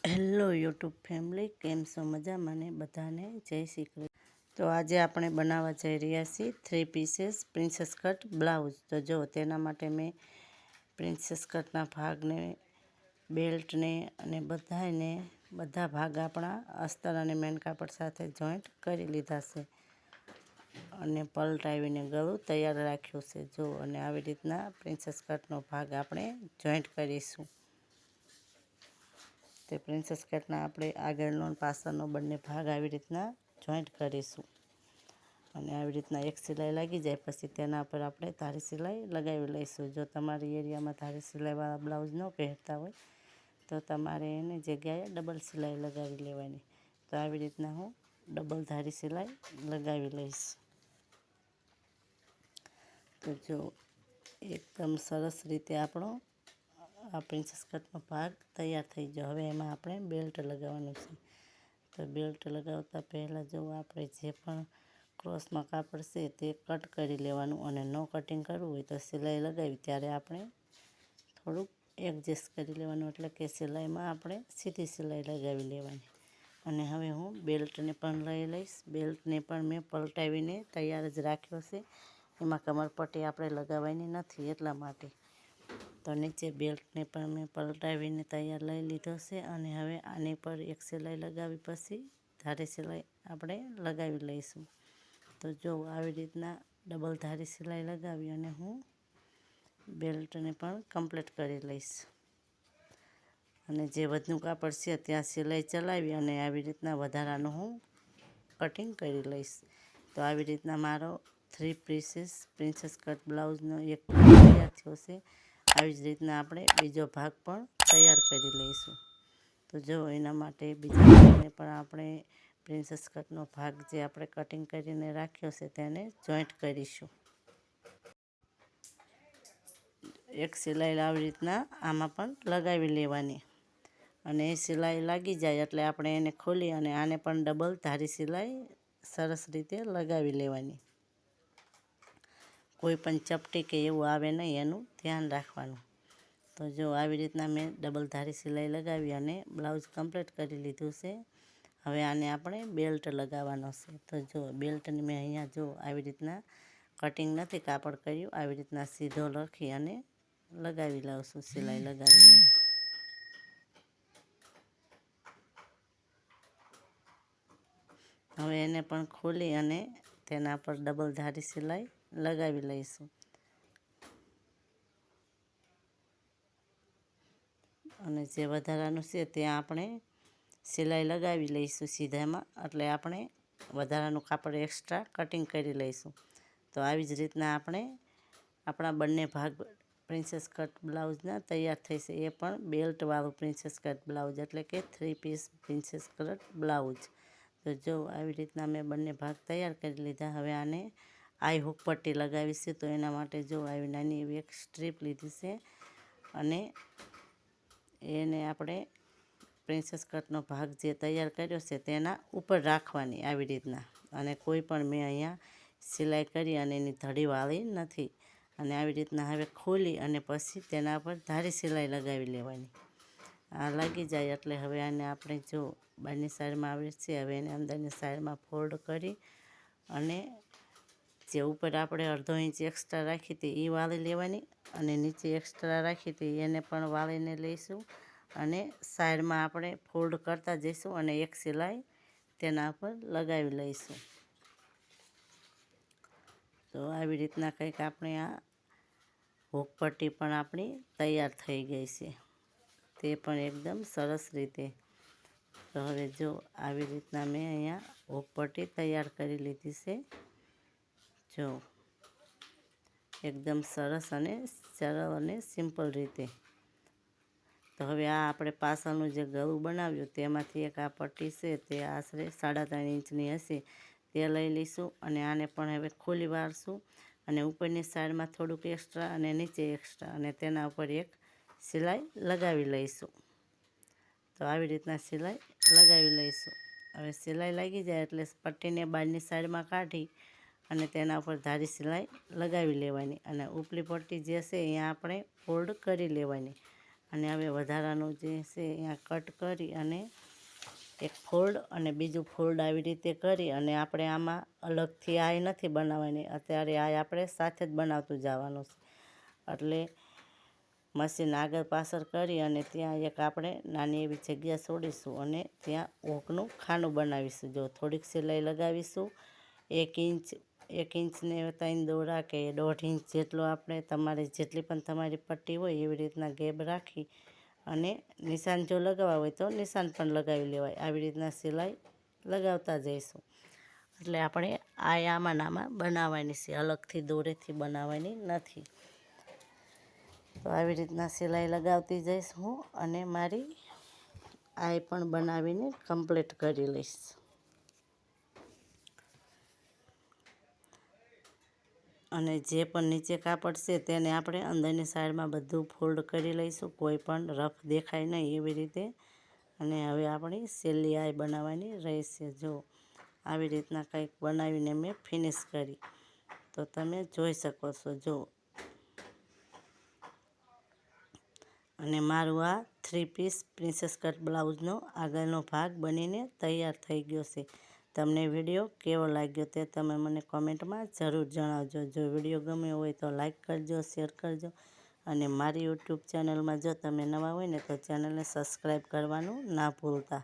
Hello YouTube family, કેમ છો? મજામાં ને? બધાને જય શ્રી કૃષ્ણ. તો આજે આપણે બનાવવા જઈ રહ્યા છીએ 3 પીસીસ પ્રિન્સેસ કટ બ્લાઉઝ. તો જો તેના માટે મેં પ્રિન્સેસ કટના ભાગને, બેલ્ટને અને બધા ભાગ આપણા અસ્તર અને મેન કાપડ સાથે જોઈન્ટ કરી લીધા છે અને પલટાવીને ગળું તૈયાર રાખ્યું છે. જો અને આવી રીતના પ્રિન્સેસ કટનો ભાગ આપણે જોઈન્ટ કરીશું. તે પ્રિન્સેસ કટના આપણે આગળનો અને પાછળનો બંને ભાગ આવી રીતના જોઈન્ટ કરીશું અને આવી રીતના એક સિલાઈ લાગી જાય પછી તેના પર આપણે ધારી સિલાઈ લગાવી લઈશું. જો તમારી એરિયામાં ધારી સિલાઈવાળા બ્લાઉઝ ન પહેરતા હોય તો તમારે એની જગ્યાએ ડબલ સિલાઈ લગાવી લેવાની. તો આવી રીતના હું ડબલ ધારી સિલાઈ લગાવી લઈશ. તો જો એકદમ સરસ રીતે આપણો આ પ્રિન્સેસ કટનો ભાગ તૈયાર થઈ ગયો. હવે એમાં આપણે બેલ્ટ લગાવવાનું છે. તો બેલ્ટ લગાવતા પહેલાં જો આપણે જે પણ ક્રોસમાં કાપડ છે તે કટ કરી લેવાનું અને ન કટિંગ કરવું હોય તો સિલાઈ લગાવી ત્યારે આપણે થોડુંક એડજસ્ટ કરી લેવાનું, એટલે કે સિલાઈમાં આપણે સીધી સિલાઈ લગાવી લેવાની. અને હવે હું બેલ્ટને પણ લઈ લઈશ. બેલ્ટને પણ મેં પલટાવીને તૈયાર જ રાખ્યો છે, એમાં કમરપટ્ટી આપણે લગાવવાની નથી એટલા માટે. તો નીચે બેલ્ટને પણ મેં પલટાવીને તૈયાર લઈ લીધો છે અને હવે આની પર એક સિલાઈ લગાવી પછી ધારી સિલાઈ આપણે લગાવી લઈશું. તો જો આવી રીતના ડબલ ધારી સિલાઈ લગાવી અને હું બેલ્ટને પણ કમ્પ્લીટ કરી લઈશ. અને જે વધનું કાપડ છે ત્યાં સિલાઈ ચલાવી અને આવી રીતના વધારાનું હું કટિંગ કરી લઈશ. તો આવી રીતના મારો 3 પીસીસ પ્રિન્સેસ કટ બ્લાઉઝનો એક ભાગ તૈયાર થયો છે. આવી જ રીતના આપણે બીજો ભાગ પણ તૈયાર કરી લઈશું. તો જો એના માટે બીજા ભાગને પણ આપણે પ્રિન્સેસ કટનો ભાગ જે આપણે કટિંગ કરીને રાખ્યો છે તેને જોઈન્ટ કરીશું. એક સિલાઈ આવી રીતના આમાં પણ લગાવી લેવાની અને એ સિલાઈ લાગી જાય એટલે આપણે એને ખોલી અને આને પણ ડબલ ધારી સિલાઈ સરસ રીતે લગાવી લેવાની. કોઈ પણ ચપટી કે એવું આવે નહીં એનું ધ્યાન રાખવાનું. તો જો આવી રીતના મેં ડબલ ધારી સિલાઈ લગાવી અને બ્લાઉઝ કમ્પ્લીટ કરી લીધું છે. હવે આને આપણે બેલ્ટ લગાવવાનો છે. તો જો બેલ્ટને મેં અહીંયા જો આવી રીતના કટિંગ નથી કાપડ કર્યું, આવી રીતના સીધો લખી અને લગાવી લઉં છું સિલાઈ લગાવીને. હવે એને પણ ખોલી અને તેના પર ડબલ ધારી સિલાઈ લગાવી લઈશું. અને જે વધારાનું છે ત્યાં આપણે સિલાઈ લગાવી લઈશું સીધામાં, એટલે આપણે વધારાનું કાપડ એક્સ્ટ્રા કટિંગ કરી લઈશું. તો આવી જ રીતના આપણે આપણા બંને ભાગ પ્રિન્સેસ કટ બ્લાઉઝના તૈયાર થશે. એ પણ બેલ્ટવાળું પ્રિન્સેસ કટ બ્લાઉઝ, એટલે કે 3 પીસ પ્રિન્સેસ કટ બ્લાઉઝ. તો જો આવી રીતના મેં બંને ભાગ તૈયાર કરી લીધા. હવે આને આઈ હૂક પટ્ટી લગાવીશું. તો એના માટે જો આવી નાની એવી એક સ્ટ્રીપ લીધી છે અને એને આપણે પ્રિન્સેસ કટનો ભાગ જે તૈયાર કર્યો છે તેના ઉપર રાખવાની આવી રીતના. અને કોઈ પણ મેં અહીંયા સિલાઈ કરી અને એની ધડી વાળી નથી. અને આવી રીતના હવે ખોલી અને પછી તેના પર ધારી સિલાઈ લગાવી લેવાની. આ લાગી જાય એટલે હવે આને આપણે જો બહારની સાઈડમાં આવે છે, હવે એને અંદરની સાઈડમાં ફોલ્ડ કરી અને જે ઉપર આપણે અડધો ઇંચ એક્સ્ટ્રા રાખી હતી એ વાળી લેવાની અને નીચે એક્સ્ટ્રા રાખી હતી એને પણ વાળીને લઈશું અને સાઈડમાં આપણે ફોલ્ડ કરતા જઈશું અને એક સિલાઈ તેના પર લગાવી લઈશું. તો આવી રીતના કંઈક આપણે આ હૂક પટ્ટી પણ આપણી તૈયાર થઈ ગઈ છે, તે પણ એકદમ સરસ રીતે. તો હવે જો આવી રીતના મેં અહીંયા હૂક પટ્ટી તૈયાર કરી લીધી છે. જો એકદમ સરસ અને સરળ અને સિમ્પલ રીતે. તો હવે આ આપણે પાછળનું જે ગળું બનાવ્યું તેમાંથી એક આ પટ્ટી છે તે આશરે 3.5 ઇંચની હશે તે લઈ લઈશું અને આને પણ હવે ખોલી વાળશું અને ઉપરની સાઈડમાં થોડુંક એક્સ્ટ્રા અને નીચે એક્સ્ટ્રા અને તેના ઉપર એક સિલાઈ લગાવી લઈશું. તો આવી રીતના સિલાઈ લગાવી લઈશું. હવે સિલાઈ લાગી જાય એટલે પટ્ટીને બહારની સાઈડમાં કાઢી અને તેના ઉપર ધારી સિલાઈ લગાવી લેવાની અને ઉપલી પટ્ટી જે છે અહીંયા આપણે ફોલ્ડ કરી લેવાની અને હવે વધારાનું જે છે અહીંયા કટ કરી અને એક ફોલ્ડ અને બીજું ફોલ્ડ આવી રીતે કરી અને આપણે આમાં અલગથી આય નથી બનાવવાની, અત્યારે આય આપણે સાથે જ બનાવતું જવાનું છે. એટલે મશીન આગળ પાછળ કરી અને ત્યાં એક આપણે નાની એવી જગ્યા છોડીશું અને ત્યાં ઓકનું ખાનું બનાવીશું. જો થોડીક સિલાઈ લગાવીશું, 1 ઇંચને 3 દોરા કે 1.5 ઇંચ જેટલો આપણે તમારે જેટલી પણ તમારી પટ્ટી હોય એવી રીતના ગેપ રાખી અને નિશાન જો લગાવવા હોય તો નિશાન પણ લગાવી લેવાય. આવી રીતના સિલાઈ લગાવતા જઈશું. એટલે આપણે આમાં બનાવવાની છે, અલગથી દોરેથી બનાવવાની નથી. તો આવી રીતના સિલાઈ લગાવતી જઈશ હું અને મારી આય પણ બનાવીને કમ્પ્લીટ કરી લઈશ. અને જે પણ નીચે કાપડ છે તેને આપણે અંદરની સાઈડમાં બધું ફોલ્ડ કરી લઈશું, કોઈ પણ રફ દેખાય નહીં એવી રીતે. અને હવે આપણી છેલ્લી આય બનાવવાની રહેશે. જો આવી રીતના કંઈક બનાવીને મેં ફિનિશ કરી, તો તમે જોઈ શકો છો. જો અને મારું આ 3 પીસ પ્રિન્સેસ કટ બ્લાઉઝનો આગળનો ભાગ બનીને તૈયાર થઈ ગયો છે. તમને વિડીયો કેવો લાગ્યો તે તમે મને કોમેન્ટમાં જરૂર જણાવજો. જો વિડીયો ગમ્યો હોય તો લાઈક કરજો, શેર કરજો અને મારી યુટ્યુબ ચેનલમાં જો તમે નવા હોય ને તો ચેનલને સબસ્ક્રાઈબ કરવાનું ના ભૂલતા.